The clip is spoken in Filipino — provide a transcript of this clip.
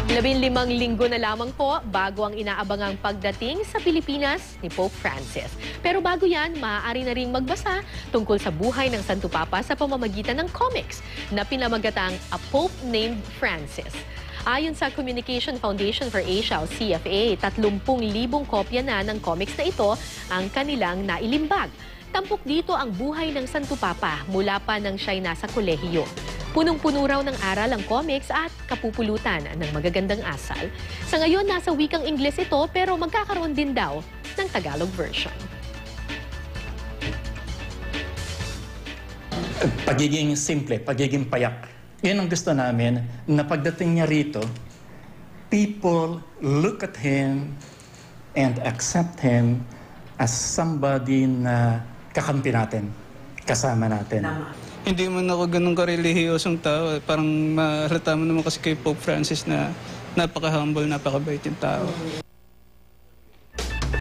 15 linggo na lamang po bago ang inaabangang pagdating sa Pilipinas ni Pope Francis. Pero bago yan, maaari na ring magbasa tungkol sa buhay ng Santo Papa sa pamamagitan ng comics na pinamagatang A Pope Named Francis. Ayon sa Communication Foundation for Asia o CFA, 30,000 kopya na ng comics na ito ang kanilang nailimbag. Tampok dito ang buhay ng Santo Papa mula pa nang siya'y nasa kolehiyo. Punong-puno raw ng aral ang comics at kapupulutan ng magagandang asal. Sa ngayon, nasa wikang Ingles ito pero magkakaroon din daw ng Tagalog version. Pagiging simple, pagiging payak. Yan ang gusto namin na pagdating niya rito, people look at him and accept him as somebody na kakampi natin, kasama natin. Hindi man ako ganun karelihiyosong tao. Parang mahalata mo naman kasi kay Pope Francis na napaka-humble, napaka-bait yung tao.